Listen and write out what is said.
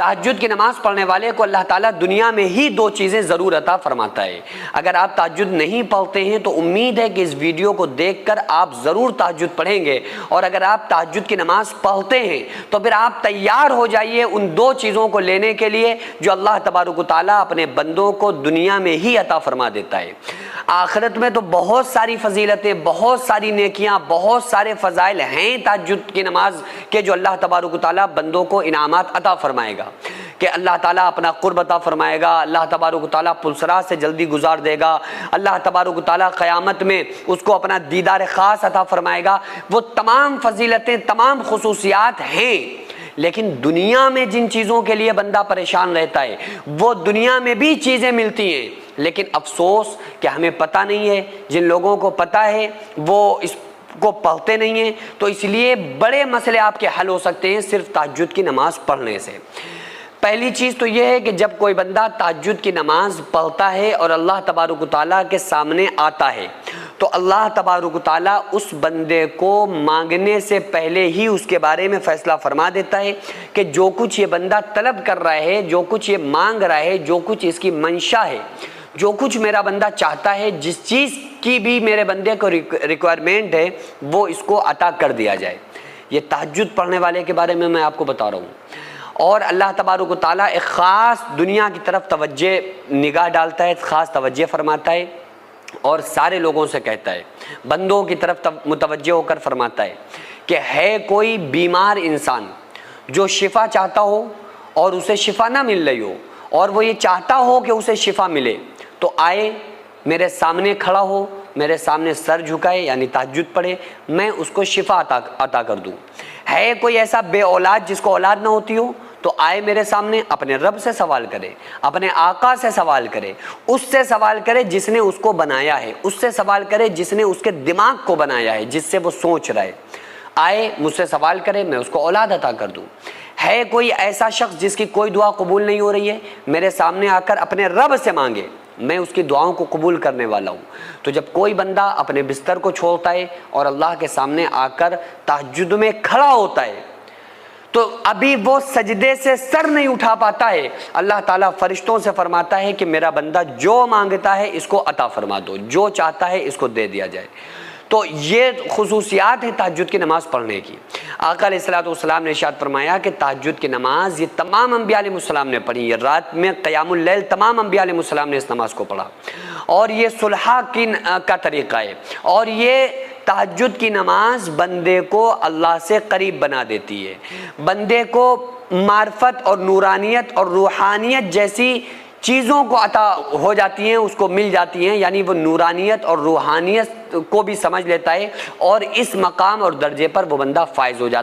تہجد کی نماز پڑھنے والے کو اللہ تعالیٰ دنیا میں ہی دو چیزیں ضرور عطا فرماتا ہے۔ اگر آپ تہجد نہیں پڑھتے ہیں تو امید ہے کہ اس ویڈیو کو دیکھ کر آپ ضرور تہجد پڑھیں گے، اور اگر آپ تہجد کی نماز پڑھتے ہیں تو پھر آپ تیار ہو جائیے ان دو چیزوں کو لینے کے لیے جو اللہ تبارک و تعالیٰ اپنے بندوں کو دنیا میں ہی عطا فرما دیتا ہے۔ آخرت میں تو بہت ساری فضیلتیں، بہت ساری نیکیاں، بہت سارے فضائل ہیں تہجد کی نماز کے جو اللہ تبارک و تعالیٰ بندوں کو انعامات عطا فرمائے گا، کہ اللہ تعالیٰ اپنا قرب عطا فرمائے گا، اللہ تبارک و تعالیٰ پلسرات سے جلدی گزار دے گا، اللہ تبارک و تعالیٰ قیامت میں اس کو اپنا دیدار خاص عطا فرمائے گا۔ وہ تمام فضیلتیں، تمام خصوصیات ہیں، لیکن دنیا میں جن چیزوں کے لیے بندہ پریشان رہتا ہے وہ دنیا میں بھی چیزیں ملتی ہیں، لیکن افسوس کہ ہمیں پتہ نہیں ہے، جن لوگوں کو پتہ ہے وہ اس کو پڑھتے نہیں ہیں، تو اس لیے بڑے مسئلے آپ کے حل ہو سکتے ہیں صرف تہجد کی نماز پڑھنے سے۔ پہلی چیز تو یہ ہے کہ جب کوئی بندہ تہجد کی نماز پڑھتا ہے اور اللہ تبارک و تعالیٰ کے سامنے آتا ہے تو اللہ تبارک و تعالیٰ اس بندے کو مانگنے سے پہلے ہی اس کے بارے میں فیصلہ فرما دیتا ہے کہ جو کچھ یہ بندہ طلب کر رہا ہے، جو کچھ یہ مانگ رہا ہے، جو کچھ اس کی منشا ہے، جو کچھ میرا بندہ چاہتا ہے، جس چیز کی بھی میرے بندے کو ریکوائرمنٹ ہے وہ اس کو عطا کر دیا جائے۔ یہ تہجد پڑھنے والے کے بارے میں آپ کو بتا رہا ہوں۔ اور اللہ تبارک و تعالیٰ ایک خاص دنیا کی طرف توجہ نگاہ ڈالتا ہے، خاص توجہ فرماتا ہے، اور سارے لوگوں سے کہتا ہے، بندوں کی طرف متوجہ ہو کر فرماتا ہے کہ ہے کوئی بیمار انسان جو شفا چاہتا ہو اور اسے شفا نہ مل رہی ہو، اور وہ یہ چاہتا ہو کہ اسے شفا ملے، تو آئے میرے سامنے کھڑا ہو، میرے سامنے سر جھکائے یعنی تہجد پڑھے، میں اس کو شفا عطا کر دوں۔ ہے کوئی ایسا بے اولاد جس کو اولاد نہ ہوتی ہو، تو آئے میرے سامنے اپنے رب سے سوال کرے، اپنے آقا سے سوال کرے، اس سے سوال کرے جس نے اس کو بنایا ہے، اس سے سوال کرے جس نے اس کے دماغ کو بنایا ہے، جس سے وہ سوچ رہا ہے، آئے مجھ سے سوال کرے، میں اس کو اولاد عطا کر دوں۔ ہے کوئی ایسا شخص جس کی کوئی دعا قبول نہیں ہو رہی ہے، میرے سامنے آ کر اپنے رب سے مانگے، میں اس کی دعاؤں کو قبول کرنے والا ہوں۔ تو جب کوئی بندہ اپنے بستر کو چھوڑتا ہے اور اللہ کے سامنے آ کر تہجد میں کھڑا ہوتا ہے تو ابھی وہ سجدے سے سر نہیں اٹھا پاتا ہے، اللہ تعالیٰ فرشتوں سے فرماتا ہے کہ میرا بندہ جو مانگتا ہے اس کو عطا فرما دو، جو چاہتا ہے اس کو دے دیا جائے۔ تو یہ خصوصیات ہیں تہجد کی نماز پڑھنے کی۔ آقا علیہ الصلوۃ والسلام نے ارشاد فرمایا کہ تہجد کی نماز یہ تمام انبیاء علیہ السلام نے پڑھی، یہ رات میں قیام اللیل تمام انبیاء علیہ السلام نے اس نماز کو پڑھا، اور یہ صلح کا طریقہ ہے، اور یہ تہجد کی نماز بندے کو اللہ سے قریب بنا دیتی ہے، بندے کو معرفت اور نورانیت اور روحانیت جیسی چیزوں کو عطا ہو جاتی ہیں، اس کو مل جاتی ہیں، یعنی وہ نورانیت اور روحانیت کو بھی سمجھ لیتا ہے، اور اس مقام اور درجے پر وہ بندہ فائز ہو جاتا ہے۔